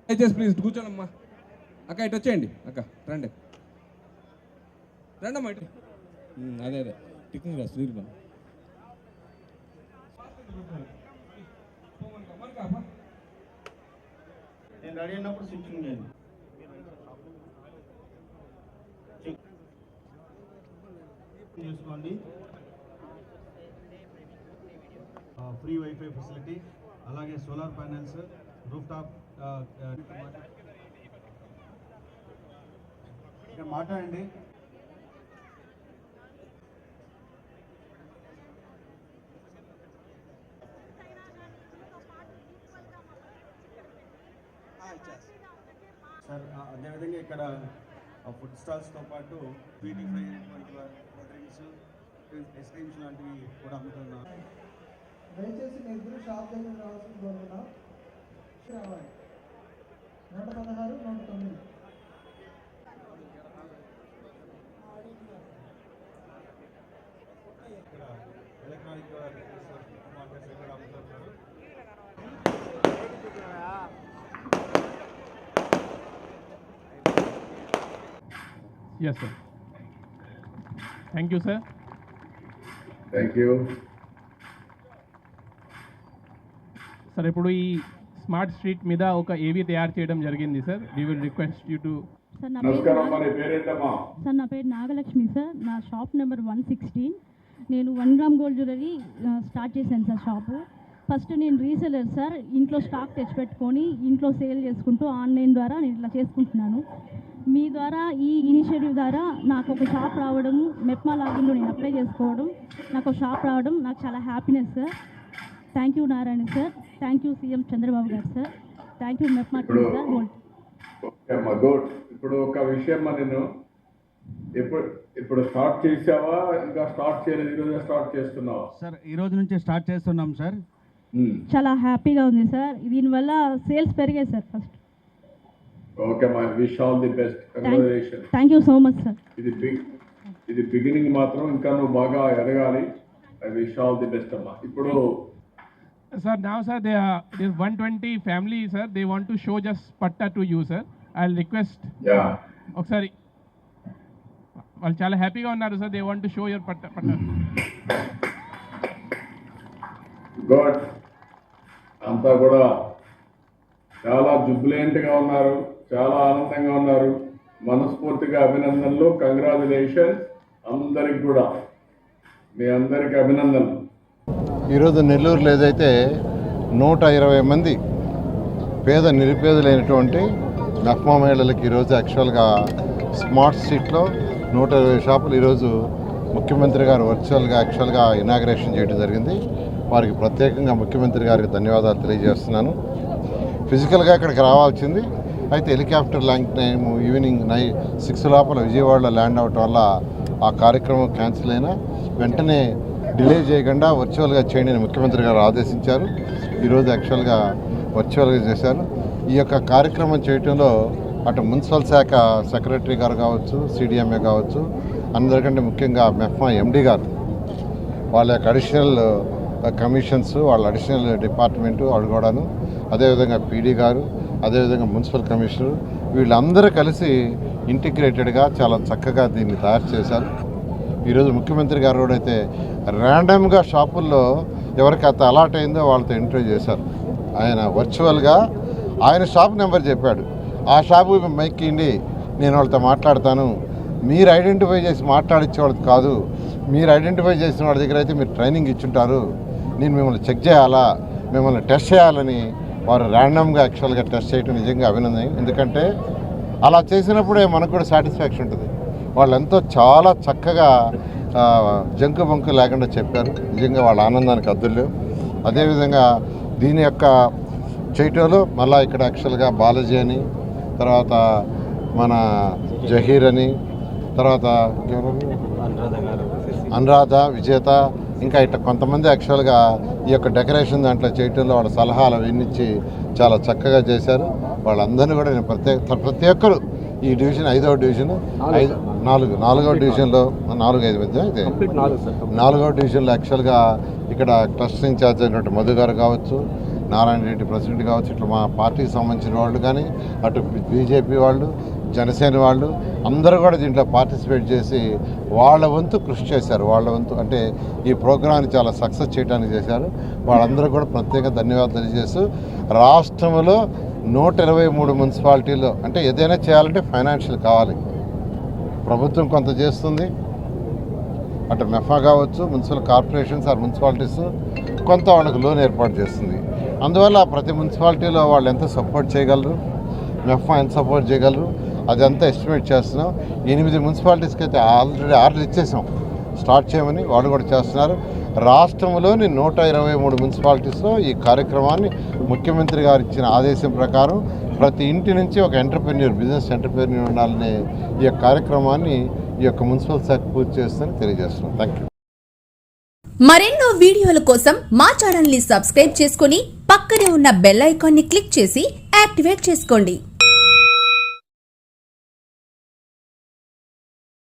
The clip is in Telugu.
దయచేసి ప్లీజ్ కూర్చోండమ్మా. అక్క ఇటు వచ్చేయండి. అక్క రండి రండమ్మా ఇటు. అదే టిక్కింగ్ రా సుధీర్ బాబు. నేను రెడీ అయినప్పుడు స్విచ్చింగ్ చేయండి. చేసుకోండి. ఫ్రీ వైఫై ఫెసిలిటీ, అలాగే సోలార్ ప్యానెల్స్, రూఫ్ టాప్. ఇక్కడ మాట్లాడండి. సార్ అదేవిధంగా ఇక్కడ ఫుడ్ స్టాల్స్తో పాటు పీటీ ఫ్రై అయినటువంటి డ్రింక్స్, ఐస్ క్రీమ్స్ లాంటివి కూడా అమ్ముతున్నారు. దయచేసి మీ ఇద్దరు షాప్ దగ్గర రావాల్సిన కోరుకున్నాం. రావాలి 116, 109. ఇక్కడ ఎలక్ట్రానిక్ మార్కెట్స్ ఇక్కడ అమ్ముతున్నారు. Yes, sir. Thank you, sir. Thank you. Sir ఇప్పుడు ఈ స్మార్ట్ స్ట్రీట్ మీద ఒక ఏవి తయారు చేయడం జరిగింది sir. We will request you to. నమస్కారం అమ్మా, నీ పేరేంటమ్మా? సార్ నా పేరు నాగలక్ష్మి సార్. నా షాప్ నెంబర్ 116. నేను 1 గ్రామ్ గోల్డ్ జ్యువెలరీ స్టార్ట్ చేశాను సార్ షాపు. ఫస్ట్ నేను రీసెలర్ సార్. ఇంట్లో స్టాక్ తెచ్చిపెట్టుకొని ఇంట్లో సేల్ చేసుకుంటూ ఆన్లైన్ ద్వారా నేను ఇట్లా చేసుకుంటున్నాను. మీ ద్వారా ఈ ఇనిషియేటివ్ ద్వారా నాకు ఒక షాప్ రావడము, మెప్మా లాగిన్లో నేను అప్లై చేసుకోవడం, నాకు ఒక షాప్ రావడం నాకు చాలా happiness sir. Thank you Narayana sir. Thank you CM Chandrababu గారు sir. Thank you MEPMA team sir. Okay అమ్మా, గుడ్. ఇప్పుడు ఒక విషయం నేను ఇప్పుడు స్టార్ట్ చేసావా, ఇంకా స్టార్ట్ చేయలేదు? ఈరోజు స్టార్ట్ చేస్తున్నావా? సార్ ఈ రోజు నుంచి స్టార్ట్ చేస్తున్నాం సార్. చాలా హ్యాపీగా ఉంది సార్. దీనివల్ల సేల్స్ పెరిగాయి సార్. ఫస్ట్ ఓకే అమ్మా, wish all the best. Congratulation. Thank you so much sir. ఇది బిగినింగ్ మాత్రం, ఇంకా నువ్వు బాగా ఎదగాలి. I wish all the best అమ్మా. ఇప్పుడు sir now sir there's 120 family sir, they want to show just patta to you sir. I'll request ఒకసారి వాళ్ళు చాలా హ్యాపీగా ఉన్నారు sir. They want to show your పట్ట. గుడ్. అంతా కూడా చాలా జుబ్లెంట్గా ఉన్నారు, చాలా ఆనందంగా ఉన్నారు. మనస్ఫూర్తిగా అభినందనలు, కంగ్రాచులేషన్స్ అందరికి కూడా. మీ అందరికి అభినందనలు. ఈరోజు నెల్లూరులో ఏదైతే 120 మంది పేద నిరుపేదలైనటువంటి మెప్మా మహిళలకి ఈరోజు యాక్చువల్గా స్మార్ట్ స్ట్రీట్లో 120 షాపులు ఈరోజు ముఖ్యమంత్రి గారు వర్చువల్గా యాక్చువల్గా ఇనాగ్రేషన్ చేయడం జరిగింది. వారికి ప్రత్యేకంగా ముఖ్యమంత్రి గారికి ధన్యవాదాలు తెలియజేస్తున్నాను. ఫిజికల్గా ఇక్కడికి రావాల్సింది, అయితే హెలికాప్టర్ ల్యాండ్ టైం ఈవినింగ్ 6 లోపల విజయవాడలో ల్యాండ్ అవటం వల్ల ఆ కార్యక్రమం క్యాన్సిల్ అయినా వెంటనే డిలే చేయకుండా వర్చువల్గా చేయండి అని ముఖ్యమంత్రి గారు ఆదేశించారు. ఈరోజు యాక్చువల్గా వర్చువల్గా చేశారు. ఈ యొక్క కార్యక్రమం చేయటంలో అటు మున్సిపల్ శాఖ సెక్రటరీ గారు కావచ్చు, సిడిఎంఏ కావచ్చు, అందరికంటే ముఖ్యంగా మెప్మా ఎండి గారు, వాళ్ళ యొక్క అడిషనల్ కమిషన్స్, వాళ్ళ అడిషనల్ డిపార్ట్మెంటు వాళ్ళు కూడాను, అదేవిధంగా పీడీ గారు, అదేవిధంగా మున్సిపల్ కమిషనర్, వీళ్ళందరూ కలిసి ఇంటిగ్రేటెడ్గా చాలా చక్కగా దీన్ని తయారు చేశారు. ఈరోజు ముఖ్యమంత్రి గారు కూడా అయితే ర్యాండమ్గా షాపుల్లో ఎవరికి అంత అలాట్ అయిందో వాళ్ళతో ఇంటర్వ్యూ చేశారు. ఆయన వర్చువల్గా ఆయన షాప్ నెంబర్ చెప్పాడు. ఆ షాపు మైక్ ఇవ్వండి, నేను వాళ్ళతో మాట్లాడతాను. మీరు ఐడెంటిఫై చేసి మాట్లాడించేవాళ్ళది కాదు, మీరు ఐడెంటిఫై చేసిన వాళ్ళ దగ్గర అయితే మీరు ట్రైనింగ్ ఇచ్చుంటారు. నేను మిమ్మల్ని చెక్ చేయాలా, మిమ్మల్ని టెస్ట్ చేయాలని వారు ర్యాండమ్గా యాక్చువల్గా టెస్ట్ చేయడం నిజంగా అభినందన. ఎందుకంటే అలా చేసినప్పుడే మనకు కూడా సాటిస్ఫాక్షన్ ఉంటుంది. వాళ్ళు ఎంతో చాలా చక్కగా జంకు బంకు లేకుండా చెప్పారు. నిజంగా వాళ్ళ ఆనందానికి అద్దులు. అదేవిధంగా దీని యొక్క చేయటంలో మళ్ళీ ఇక్కడ యాక్చువల్గా బాలాజీ అని, తర్వాత మన జహీర్ అని, తర్వాత అనురాధ, విజేత, ఇంకా ఇట్లా కొంతమంది యాక్చువల్గా ఈ యొక్క డెకరేషన్ దాంట్లో చేయటంలో వాళ్ళ సలహాలు వినిచ్చి చాలా చక్కగా చేశారు. వాళ్ళందరినీ కూడా నేను ప్రతి ఒక్కరు ఈ డివిజన్ 5వ డివిజన్ 4వ డివిజన్లో 4-5 మధ్య అయితే 4వ డివిజన్లో యాక్చువల్గా ఇక్కడ క్లస్టర్ ఇన్ఛార్జ్ అయినటువంటి మధు గారు కావచ్చు, నారాయణ రెడ్డి ప్రెసిడెంట్ కావచ్చు, ఇట్లా మా పార్టీకి సంబంధించిన వాళ్ళు కానీ, అటు బీజేపీ వాళ్ళు, జనసేన వాళ్ళు అందరూ కూడా దీంట్లో పార్టిసిపేట్ చేసి వాళ్ళ వంతు కృషి చేశారు. వాళ్ళ వంతు అంటే ఈ ప్రోగ్రాన్ని చాలా సక్సెస్ చేయడానికి చేశారు. వాళ్ళందరూ కూడా ప్రత్యేక ధన్యవాదాలు తెలియజేస్తూ, రాష్ట్రంలో 123 మున్సిపాలిటీల్లో అంటే ఏదైనా చేయాలంటే ఫైనాన్షియల్ కావాలి. ప్రభుత్వం కొంత చేస్తుంది, అటు మెఫా కావచ్చు, మున్సిపల్ కార్పొరేషన్స్ ఆర్ మున్సిపాలిటీస్ కొంత వాళ్ళకి లోన్ ఏర్పాటు చేస్తుంది. అందువల్ల ప్రతి మున్సిపాలిటీలో వాళ్ళు ఎంత సపోర్ట్ చేయగలరు, మెఫా ఎంత సపోర్ట్ చేయగలరు, అదంతా ఎస్టిమేట్ చేస్తున్నాం. 8 మున్సిపాలిటీస్కి అయితే ఆల్రెడీ ఆర్డర్ ఇచ్చేసాం స్టార్ట్ చేయమని, వాళ్ళు కూడా చేస్తున్నారు. రాష్ట్రంలోని 123 మున్సిపాలిటీస్లో ఈ కార్యక్రమాన్ని ముఖ్యమంత్రి గారు ఇచ్చిన ఆదేశం ప్రకారం ప్రతి ఇంటి నుంచి ఒక ఎంటర్ప్రెన్యూర్, బిజినెస్ ఎంటర్ప్రెన్యూర్ ఉండాలనే ఈ యొక్క కార్యక్రమాన్ని ఈ యొక్క మున్సిపల్ శాఖ పూర్తి చేస్తుందని తెలియజేస్తున్నాం. Thank you. మరెన్నో వీడియోల కోసం మా ఛానల్ ని సబ్స్క్రైబ్ చేసుకుని పక్కనే ఉన్న బెల్ ఐకాన్ ని క్లిక్ చేసి యాక్టివేట్ చేసుకోండి.